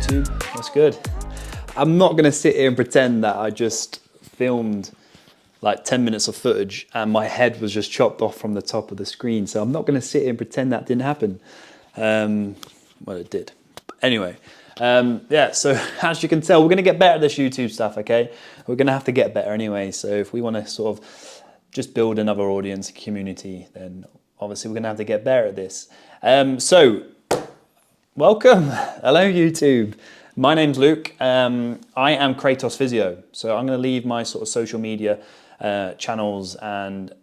YouTube? What's good? I'm not going to sit here and pretend that I just filmed like 10 minutes of footage and my head was just chopped off from the top of the screen. So I'm not going to sit here and pretend that didn't happen. Well, it did. Anyway, yeah, so as you can tell, we're going to get better at this YouTube stuff, okay? We're going to have to get better anyway. So if we want to sort of just build another audience, community, then obviously we're going to have to get better at this. So welcome. Hello, YouTube. My name's Luke. I am Kratos Physio. So I'm going to leave my sort of social media channels and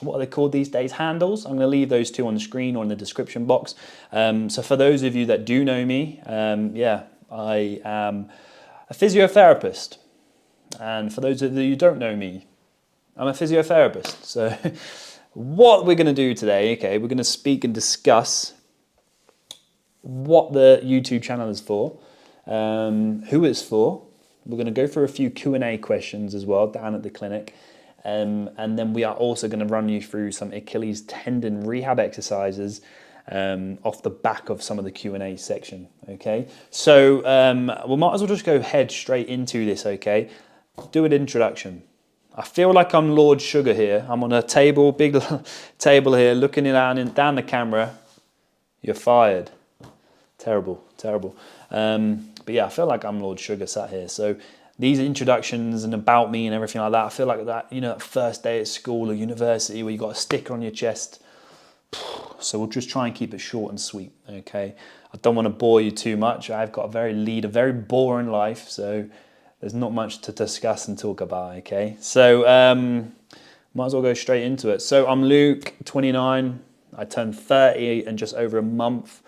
what are they called these days? Handles. I'm going to leave those two on the screen or in the description box. So for those of you that do know me, yeah, I am a physiotherapist. And for those of you who don't know me, I'm a physiotherapist. So what we're going to do today, okay, we're going to speak and discuss what the YouTube channel is for, who it's for. We're going to go through a few Q&A questions as well down at the clinic. And then we are also going to run you through some Achilles tendon rehab exercises off the back of some of the Q&A section, okay? So we might as well just go head straight into this, okay? Do an introduction. I feel like I'm Lord Sugar here. I'm on a table, big table here, looking down the camera. You're fired. Terrible, terrible. But yeah, I feel like I'm Lord Sugar sat here. So these introductions and about me and everything like that, I feel like that, you know, that first day at school or university where you got a sticker on your chest. So we'll just try and keep it short and sweet, okay? I don't want to bore you too much. I've got a very boring life, so there's not much to discuss and talk about, okay? So might as well go straight into it. So I'm Luke, 29. I turned 30 in just over a month.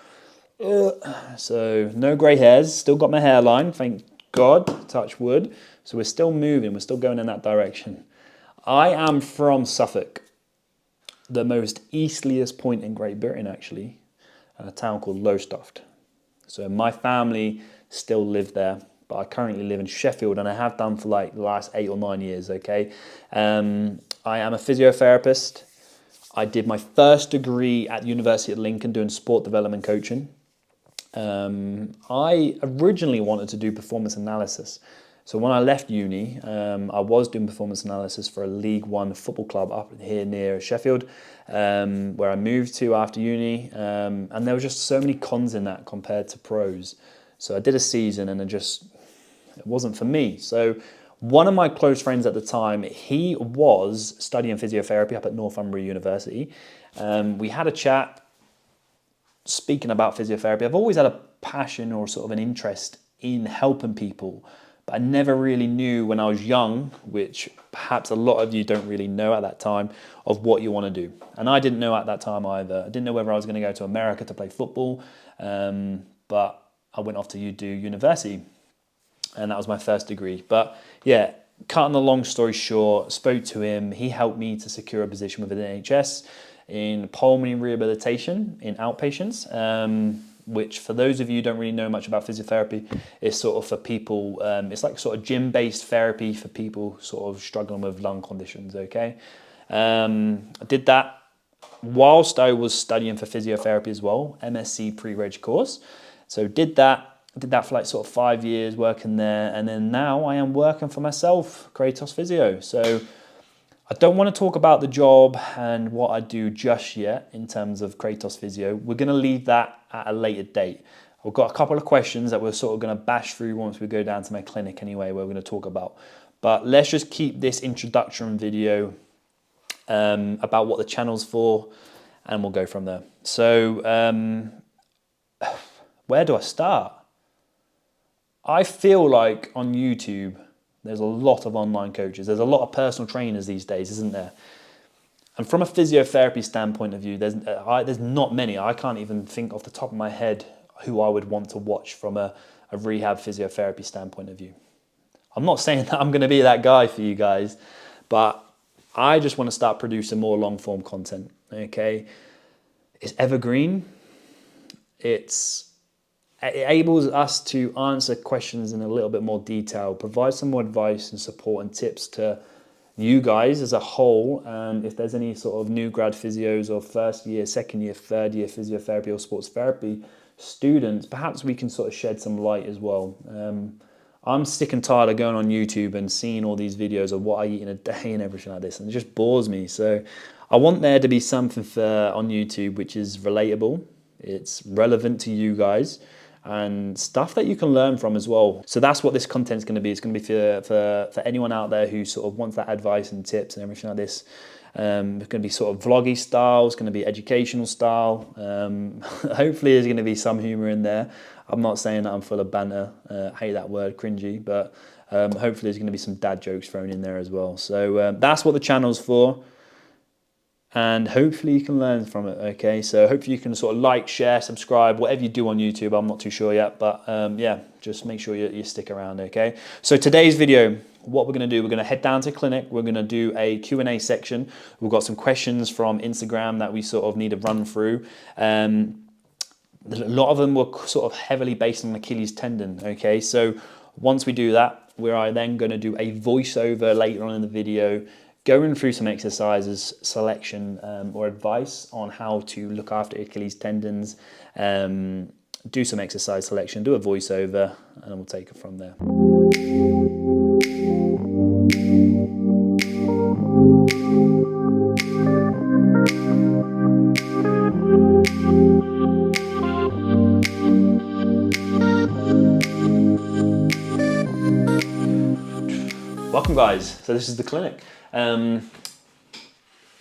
So no grey hairs, still got my hairline, thank God, touch wood. So we're still moving, we're still going in that direction. I am from Suffolk, the most easterliest point in Great Britain actually, a town called Lowestoft. So my family still live there, but I currently live in Sheffield and I have done for like the last 8 or 9 years, okay? I am a physiotherapist. I did my first degree at the University of Lincoln doing sport development coaching. I originally wanted to do performance analysis. So when I left uni, I was doing performance analysis for a League One football club up here near Sheffield, where I moved to after uni. And there were just so many cons in that compared to pros. So I did a season and it wasn't for me. So one of my close friends at the time, he was studying physiotherapy up at Northumbria University. We had a chat. Speaking about physiotherapy, I've always had a passion or sort of an interest in helping people, but I never really knew when I was young, which perhaps a lot of you don't really know at that time, of what you want to do. And I didn't know at that time either. I didn't know whether I was going to go to America to play football, but I went off to do university, and that was my first degree. But yeah, cutting the long story short, spoke to him. He helped me to secure a position with the NHS in pulmonary rehabilitation in outpatients, which for those of you who don't really know much about physiotherapy, is sort of for people, it's like sort of gym-based therapy for people sort of struggling with lung conditions, okay? I did that whilst I was studying for physiotherapy as well, MSc pre-reg course. So did that for like sort of 5 years working there, and then now I am working for myself, Kratos Physio. So I don't want to talk about the job and what I do just yet in terms of Kratos Physio. We're going to leave that at a later date. We've got a couple of questions that we're sort of going to bash through once we go down to my clinic anyway, where we're going to talk about. But let's just keep this introduction video about what the channel's for, and we'll go from there. So where do I start? I feel like on YouTube, there's a lot of online coaches. There's a lot of personal trainers these days, isn't there? And from a physiotherapy standpoint of view, there's not many. I can't even think off the top of my head who I would want to watch from a rehab physiotherapy standpoint of view. I'm not saying that I'm going to be that guy for you guys, but I just want to start producing more long-form content, okay? It's evergreen. It enables us to answer questions in a little bit more detail, provide some more advice and support and tips to you guys as a whole. And if there's any sort of new grad physios or first year, second year, third year physiotherapy or sports therapy students, perhaps we can sort of shed some light as well. I'm sick and tired of going on YouTube and seeing all these videos of what I eat in a day and everything like this, and it just bores me. So I want there to be something on YouTube which is relatable, it's relevant to you guys, and stuff that you can learn from as well. So that's what this content's going to be. It's going to be for anyone out there who sort of wants that advice and tips and everything like this. It's going to be sort of vloggy style, it's going to be educational style. Hopefully there's going to be some humour in there. I'm not saying that I'm full of banter, I hate that word, cringy, but hopefully there's going to be some dad jokes thrown in there as well. So that's what the channel's for, and hopefully you can learn from it, okay? So hopefully you can sort of like, share, subscribe, whatever you do on YouTube, I'm not too sure yet, but yeah, just make sure you stick around, okay? So today's video, what we're going to do, we're going to head down to clinic, we're going to do a Q&A section. We've got some questions from Instagram that we sort of need to run through. A lot of them were sort of heavily based on Achilles tendon, okay? So once we do that, we're then going to do a voiceover later on in the video, going through some exercises, selection or advice on how to look after Achilles tendons, do some exercise selection, do a voiceover, and we'll take it from there. Welcome guys, so this is the clinic. We're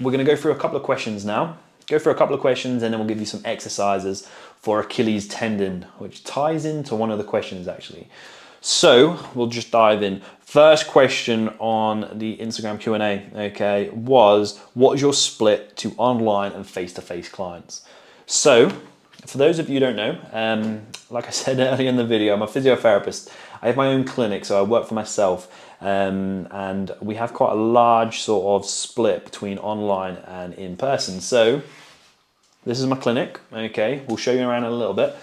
going to go through a couple of questions now. And then we'll give you some exercises for Achilles tendon, which ties into one of the questions actually. So we'll just dive in. First question on the Instagram Q&A, okay, was what is your split to online and face-to-face clients? So for those of you who don't know, like I said earlier in the video, I'm a physiotherapist. I have my own clinic, so I work for myself. And we have quite a large sort of split between online and in person. So this is my clinic, okay, we'll show you around in a little bit,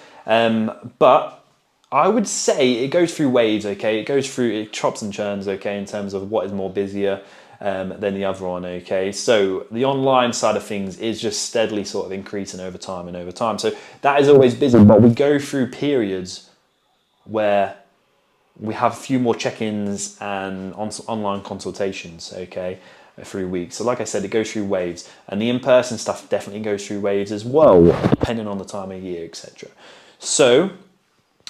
but I would say it goes through waves, okay, it chops and churns, okay, in terms of what is more busier than the other one, okay. So the online side of things is just steadily sort of increasing over time, so that is always busy, but we go through periods where we have a few more check-ins and online consultations, okay, through weeks. So like I said, it goes through waves, and the in-person stuff definitely goes through waves as well, depending on the time of year, etc. So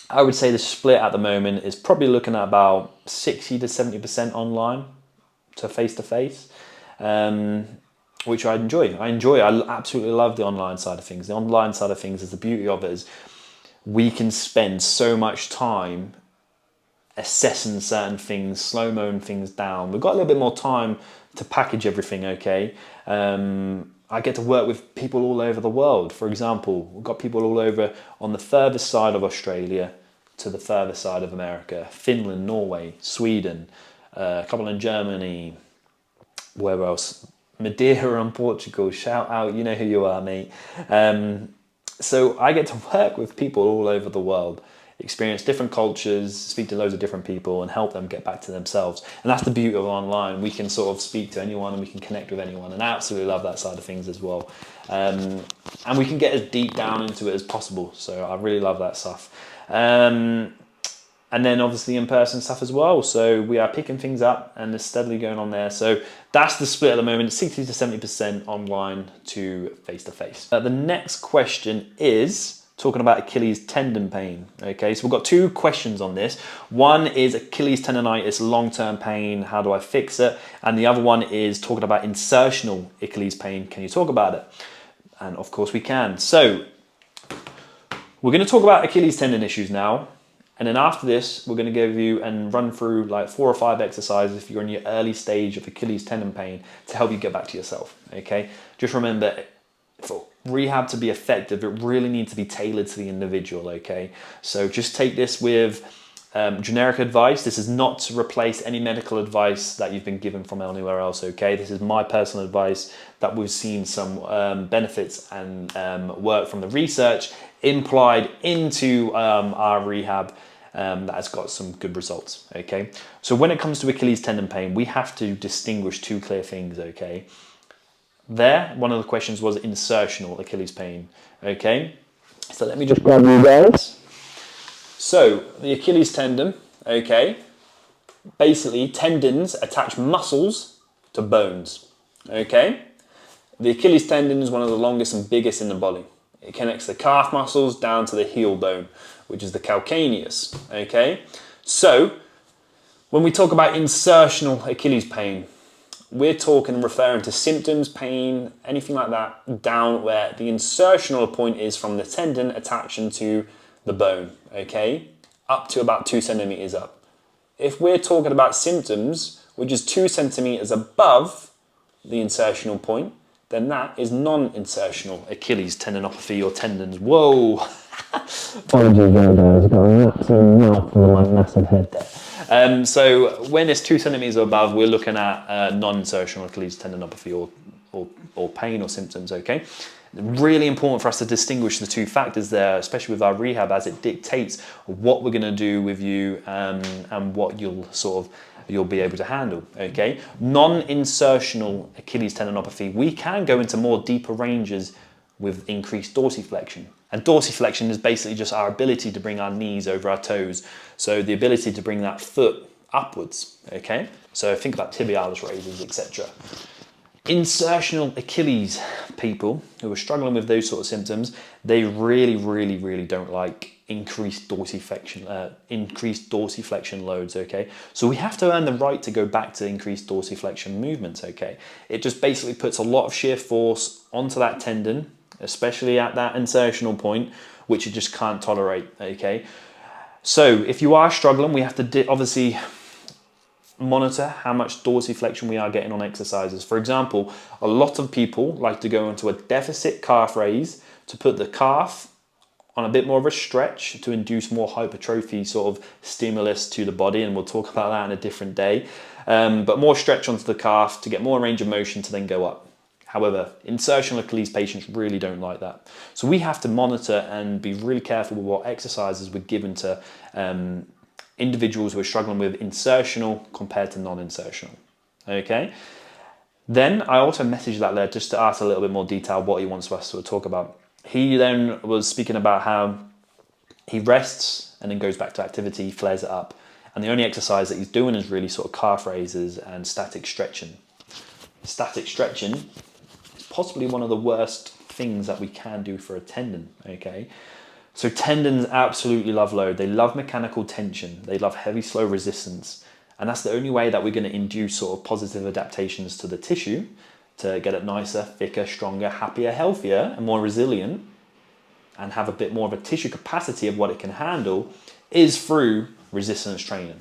I would say the split at the moment is probably looking at about 60 to 70% online to face-to-face, which I enjoy. I absolutely love the online side of things. The online side of things is the beauty of it is we can spend so much time assessing certain things, slow-moing things down. We've got a little bit more time to package everything, okay? I get to work with people all over the world. For example, we've got people all over on the furthest side of Australia to the furthest side of America, Finland, Norway, Sweden, a couple in Germany, where else? Madeira and Portugal, shout out, you know who you are, mate. So I get to work with people all over the world, experience different cultures, speak to loads of different people and help them get back to themselves. And that's the beauty of online. We can sort of speak to anyone and we can connect with anyone, and I absolutely love that side of things as well. And we can get as deep down into it as possible. So I really love that stuff. And then obviously in-person stuff as well. So we are picking things up and it's steadily going on there. So that's the split at the moment, 60 to 70% online to face-to-face. The next question is talking about Achilles tendon pain. Okay, so we've got two questions on this. One is Achilles tendonitis, long-term pain, how do I fix it? And the other one is talking about insertional Achilles pain, can you talk about it? And of course we can. So we're going to talk about Achilles tendon issues now. And then after this, we're going to give you and run through like 4 or 5 exercises if you're in your early stage of Achilles tendon pain to help you get back to yourself, okay? Just remember, for rehab to be effective, it really needs to be tailored to the individual, okay? So just take this with generic advice. This is not to replace any medical advice that you've been given from anywhere else, okay? This is my personal advice that we've seen some benefits and work from the research implied into our rehab that has got some good results, okay? So when it comes to Achilles tendon pain, we have to distinguish 2 clear things, okay? One of the questions was insertional Achilles pain, okay? So let me just grab you guys. So the Achilles tendon, okay, basically tendons attach muscles to bones, okay? The Achilles tendon is one of the longest and biggest in the body. It connects the calf muscles down to the heel bone, which is the calcaneus, okay? So when we talk about insertional Achilles pain, we're talking referring to symptoms, pain, anything like that, down where the insertional point is from the tendon attaching to the bone, okay? Up to about 2 centimeters up. If we're talking about symptoms, which is 2 centimeters above the insertional point, then that is non-insertional Achilles tendinopathy or tendons. Whoa! Apologies there, guys. I've got an absolute mouth for my massive head there. So when it's 2 centimeters above, we're looking at non-insertional Achilles tendinopathy or pain or symptoms, okay? Really important for us to distinguish the two factors there, especially with our rehab, as it dictates what we're going to do with you and what you'll be able to handle, okay? Non-insertional Achilles tendinopathy, we can go into more deeper ranges with increased dorsiflexion. And dorsiflexion is basically just our ability to bring our knees over our toes. So the ability to bring that foot upwards, okay? So think about tibialis raises, etc. Insertional Achilles people who are struggling with those sort of symptoms, they really don't like increased dorsiflexion loads, okay? So we have to earn the right to go back to increased dorsiflexion movements, okay? It just basically puts a lot of shear force onto that tendon, especially at that insertional point, which you just can't tolerate, okay? So if you are struggling, we have to obviously monitor how much dorsiflexion we are getting on exercises. For example, a lot of people like to go into a deficit calf raise to put the calf on a bit more of a stretch to induce more hypertrophy sort of stimulus to the body, and we'll talk about that in a different day. But more stretch onto the calf to get more range of motion to then go up. However, insertional Achilles patients really don't like that. So we have to monitor and be really careful with what exercises we're given to individuals who are struggling with insertional compared to non-insertional, okay? Then I also messaged that there just to ask a little bit more detail what he wants us to talk about. He then was speaking about how he rests and then goes back to activity, flares it up. And the only exercise that he's doing is really sort of calf raises and static stretching. Static stretching is possibly one of the worst things that we can do for a tendon, okay? So tendons absolutely love load. They love mechanical tension. They love heavy, slow resistance. And that's the only way that we're going to induce sort of positive adaptations to the tissue to get it nicer, thicker, stronger, happier, healthier, and more resilient, and have a bit more of a tissue capacity of what it can handle, is through resistance training.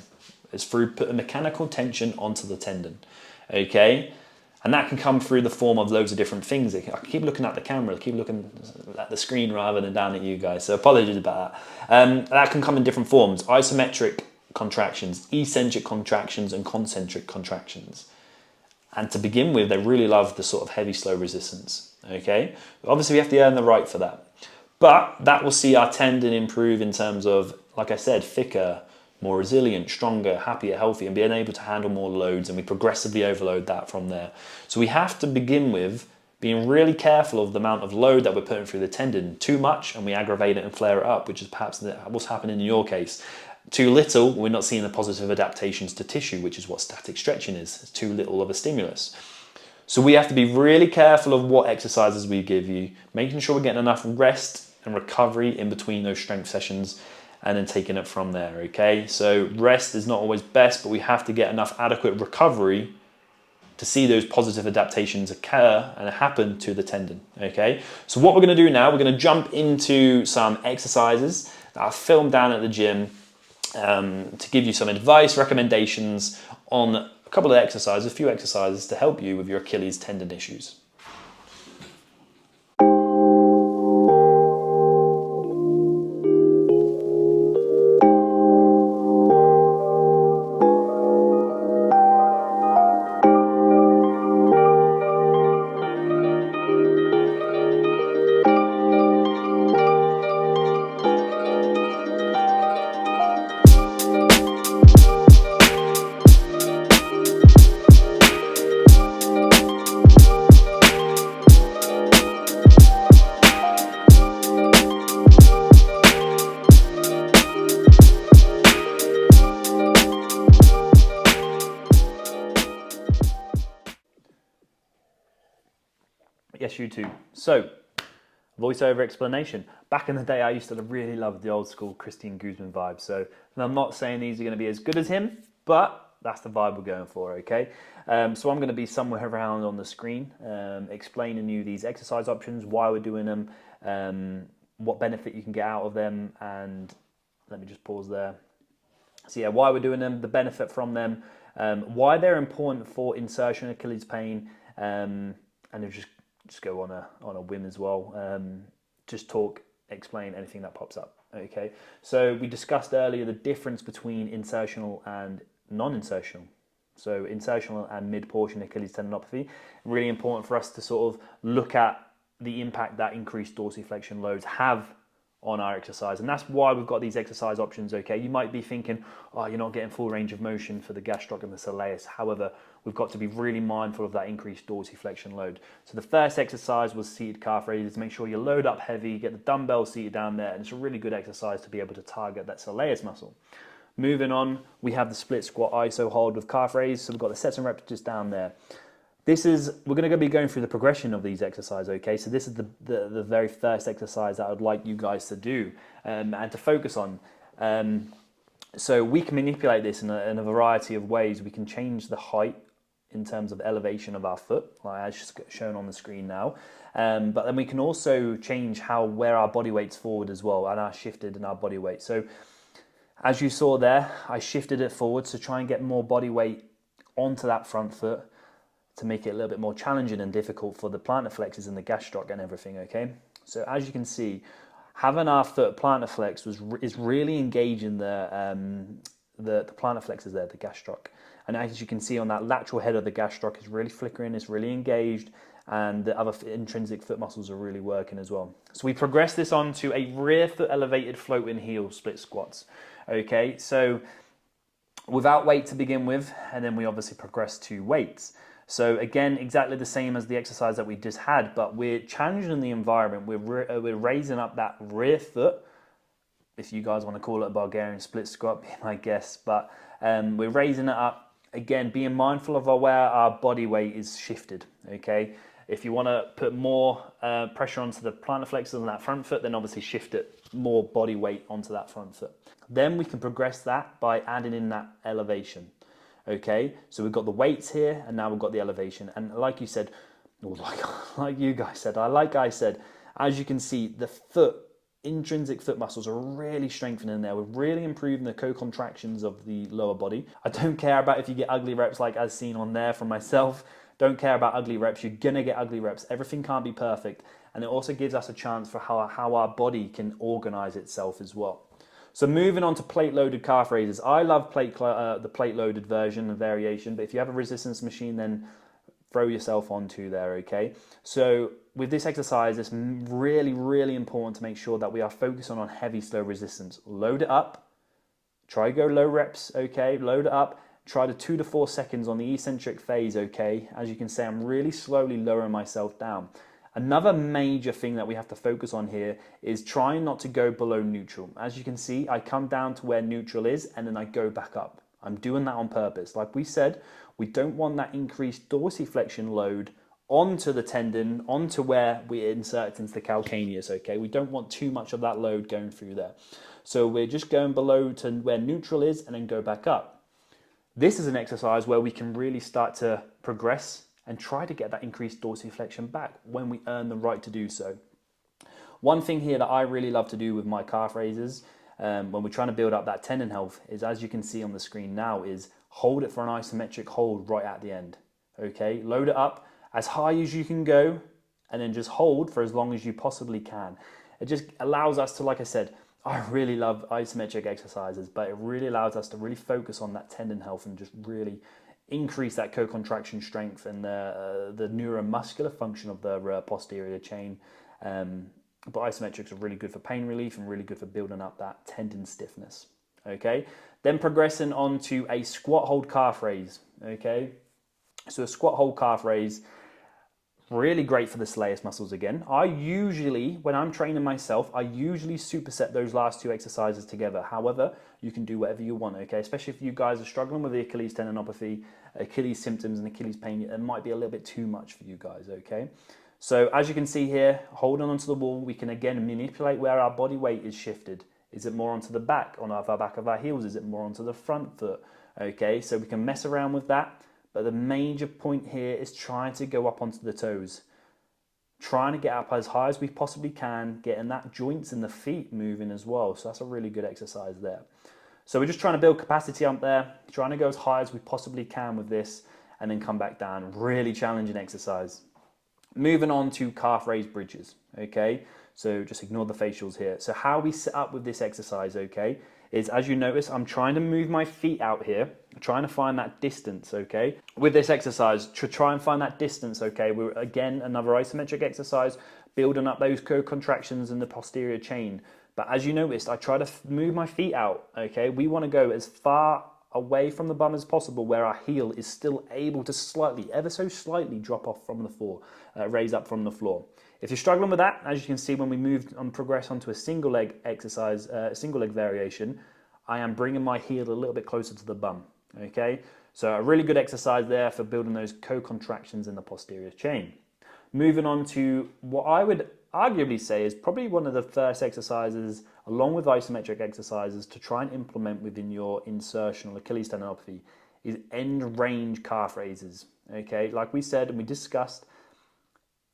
It's through putting mechanical tension onto the tendon, okay? And that can come through the form of loads of different things. I keep looking at the camera, I keep looking at the screen rather than down at you guys, so apologies about that. That can come in different forms: isometric contractions, eccentric contractions, and concentric contractions. And to begin with, they really love the sort of heavy, slow resistance, okay? Obviously, we have to earn the right for that. But that will see our tendon improve in terms of, like I said, thicker, more resilient, stronger, happier, healthier, and being able to handle more loads, and we progressively overload that from there. So we have to begin with being really careful of the amount of load that we're putting through the tendon. Too much and we aggravate it and flare it up, which is perhaps what's happening in your case. Too little, we're not seeing the positive adaptations to tissue, which is what static stretching is. It's too little of a stimulus. So we have to be really careful of what exercises we give you, making sure we're getting enough rest and recovery in between those strength sessions, and then taking it from there, okay? So rest is not always best, but we have to get enough adequate recovery to see those positive adaptations occur and happen to the tendon, okay? So what we're gonna do now, we're gonna jump into some exercises that I've filmed down at the gym to give you some advice, recommendations on a couple of exercises, a few exercises to help you with your Achilles tendon issues. Yes, you too. So, voiceover explanation. Back in the day, I used to really love the old school Christian Guzman vibe. So, and I'm not saying these are going to be as good as him, but that's the vibe we're going for, okay? So I'm going to be somewhere around on the screen explaining you these exercise options, why we're doing them, what benefit you can get out of them, and let me just pause there. So yeah, why we're doing them, the benefit from them, why they're important for insertion Achilles pain, and then just go on a whim as well. Just talk, explain anything that pops up. Okay, so we discussed earlier the difference between insertional and non-insertional. So insertional and mid-portion Achilles tendinopathy, really important for us to sort of look at the impact that increased dorsiflexion loads have on our exercise, and that's why we've got these exercise options. Okay, you might be thinking, oh, you're not getting full range of motion for the gastroc and the soleus. However, we've got to be really mindful of that increased dorsiflexion load. So the first exercise was seated calf raises. Make sure you load up heavy, get the dumbbell seated down there, and it's a really good exercise to be able to target that soleus muscle. Moving on, we have the split squat iso hold with calf raise. So we've got the sets and reps just down there. We're going to be going through the progression of these exercises, okay? So this is the very first exercise that I would like you guys to do and to focus on. So we can manipulate this in a variety of ways. We can change the height in terms of elevation of our foot, like as shown on the screen now. But then we can also change where our body weight's forward as well, and our shifted in our body weight. So as you saw there, I shifted it forward to try and get more body weight onto that front foot, to make it a little bit more challenging and difficult for the plantar flexors and the gastroc and everything, okay? So as you can see, having our foot plantar flex is really engaging the plantar flexors there, the gastroc. And as you can see on that lateral head of the gastroc is really flickering, it's really engaged, and the other intrinsic foot muscles are really working as well. So we progress this on to a rear foot elevated floating heel split squats, okay? So without weight to begin with, and then we obviously progress to weights. So again, exactly the same as the exercise that we just had, but we're challenging the environment. We're raising up that rear foot, if you guys want to call it a Bulgarian split squat, be my guess. But we're raising it up, again, being mindful of where our body weight is shifted, okay? If you want to put more pressure onto the plantar flexors on that front foot, then obviously shift it more body weight onto that front foot. Then we can progress that by adding in that elevation. Okay, so we've got the weights here, and now we've got the elevation. And like you said, or like you guys said, as you can see, the intrinsic foot muscles are really strengthening there. We're really improving the co-contractions of the lower body. I don't care about if you get ugly reps like as seen on there from myself. Don't care about ugly reps. You're gonna get ugly reps. Everything can't be perfect. And it also gives us a chance for how our body can organize itself as well. So moving on to plate-loaded calf raises. I love the plate-loaded version and variation, but if you have a resistance machine, then throw yourself onto there, okay? So with this exercise, it's really, really important to make sure that we are focusing on heavy, slow resistance. Load it up. Try to go low reps, okay? Load it up. Try the 2 to 4 seconds on the eccentric phase, okay? As you can see, I'm really slowly lowering myself down. Another major thing that we have to focus on here is trying not to go below neutral. As you can see, I come down to where neutral is and then I go back up. I'm doing that on purpose. Like we said, we don't want that increased dorsiflexion load onto the tendon, onto where we insert into the calcaneus, okay? We don't want too much of that load going through there. So we're just going below to where neutral is and then go back up. This is an exercise where we can really start to progress and try to get that increased dorsiflexion back when we earn the right to do so. One thing here that I really love to do with my calf raises when we're trying to build up that tendon health is, as you can see on the screen now, is hold it for an isometric hold right at the end. Okay, load it up as high as you can go and then just hold for as long as you possibly can. It just allows us to, like I said, I really love isometric exercises, but it really allows us to really focus on that tendon health and just really increase that co-contraction strength and the neuromuscular function of the posterior chain. But isometrics are really good for pain relief and really good for building up that tendon stiffness. Okay, then progressing on to a squat hold calf raise. Okay, so a squat hold calf raise, really great for the soleus muscles again. When I'm training myself, I usually superset those last two exercises together. However, you can do whatever you want, okay? Especially if you guys are struggling with the Achilles tendinopathy, Achilles symptoms and Achilles pain, it might be a little bit too much for you guys, okay? So as you can see here, holding onto the wall, we can again manipulate where our body weight is shifted. Is it more onto the back, on our back of our heels? Is it more onto the front foot? Okay, so we can mess around with that. But the major point here is trying to go up onto the toes. Trying to get up as high as we possibly can, getting that joints in the feet moving as well. So that's a really good exercise there. So we're just trying to build capacity up there, trying to go as high as we possibly can with this, and then come back down. Really challenging exercise. Moving on to calf raised bridges, okay? So just ignore the facials here. So how we set up with this exercise, okay, is as you notice, I'm trying to move my feet out here, trying to find that distance, okay? With this exercise, to try and find that distance, okay, we're again, another isometric exercise, building up those co-contractions in the posterior chain. But as you noticed, I try to move my feet out, okay? We want to go as far away from the bum as possible, where our heel is still able to slightly, ever so slightly, drop off from the floor, raise up from the floor. If you're struggling with that, as you can see when we moved and progress onto a single leg exercise, single leg variation, I am bringing my heel a little bit closer to the bum, okay? So a really good exercise there for building those co-contractions in the posterior chain. Moving on to what I would arguably say is probably one of the first exercises, along with isometric exercises, to try and implement within your insertional Achilles tendinopathy is end range calf raises. Okay, like we said and we discussed,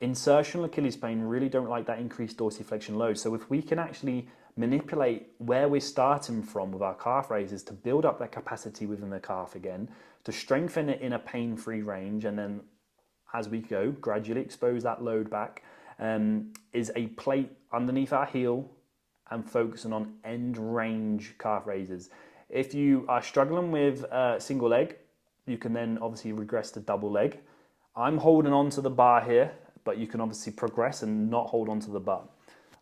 insertional Achilles pain really don't like that increased dorsiflexion load. So if we can actually manipulate where we're starting from with our calf raises to build up that capacity within the calf again, to strengthen it in a pain-free range, and then as we go, gradually expose that load back, is a plate underneath our heel and focusing on end range calf raises. If you are struggling with single leg, you can then obviously regress to double leg. I'm holding on to the bar here, but you can obviously progress and not hold on to the bar.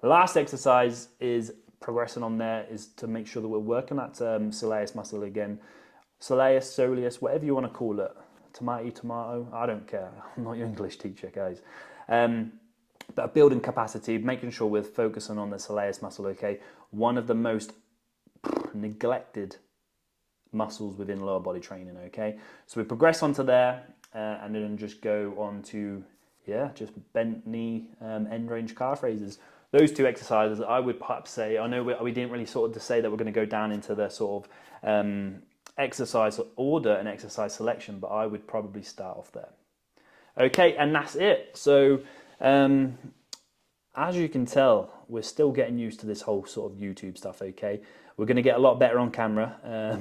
The last exercise is progressing on there is to make sure that we're working that soleus muscle again. Soleus, whatever you want to call it. Tomato, I don't care. I'm not your English teacher, guys. But building capacity, making sure we're focusing on the soleus muscle, okay? One of the most neglected muscles within lower body training, okay? So we progress onto there and then just go on to, just bent knee, end range calf raises. Those two exercises, I would perhaps say, I know we didn't really sort of to say that we're going to go down into the sort of exercise order and exercise selection, but I would probably start off there. Okay, and that's it. So as you can tell, we're still getting used to this whole sort of YouTube stuff, okay? We're going to get a lot better on camera.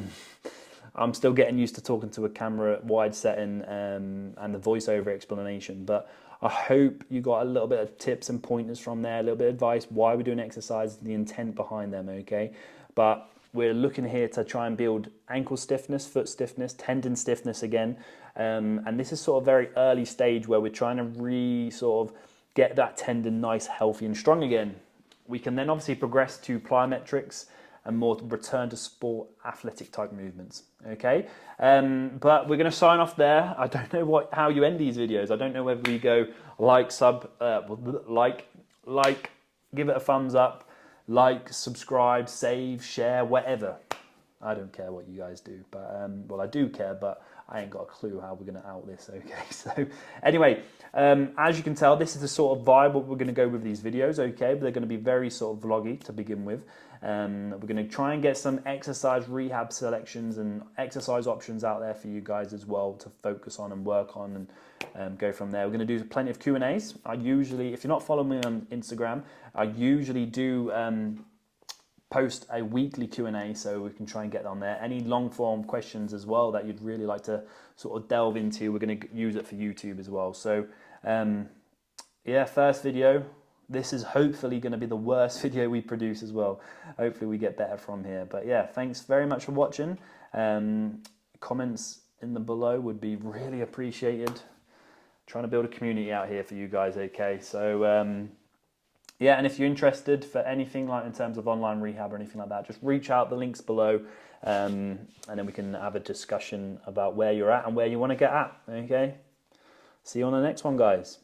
I'm still getting used to talking to a camera wide setting and the voiceover explanation, but I hope you got a little bit of tips and pointers from there, a little bit of advice, why we're doing exercises, the intent behind them, okay? But we're looking here to try and build ankle stiffness, foot stiffness, tendon stiffness again. And this is sort of very early stage where we're trying to sort of get that tendon nice, healthy and strong again. We can then obviously progress to plyometrics and more return to sport athletic type movements, okay? But we're gonna sign off there. I don't know how you end these videos. I don't know whether we go like, give it a thumbs up, like, subscribe, save, share, whatever. I don't care what you guys do, but well, I do care, but I ain't got a clue how we're gonna out this, okay? So anyway, as you can tell, this is the sort of vibe what we're gonna go with these videos, okay? But they're gonna be very sort of vloggy to begin with. We're gonna try and get some exercise rehab selections and exercise options out there for you guys as well to focus on and work on and go from there. We're gonna do plenty of Q&As. I usually, if you're not following me on Instagram, I usually do post a weekly Q&A, so we can try and get on there. Any long form questions as well that you'd really like to sort of delve into, we're going to use it for YouTube as well. So first video. This is hopefully going to be the worst video we produce as well. Hopefully we get better from here. But yeah, thanks very much for watching. Comments in the below would be really appreciated. Trying to build a community out here for you guys, okay? So yeah, and if you're interested for anything like in terms of online rehab or anything like that, just reach out, the links below, and then we can have a discussion about where you're at and where you want to get at, okay? See you on the next one, guys.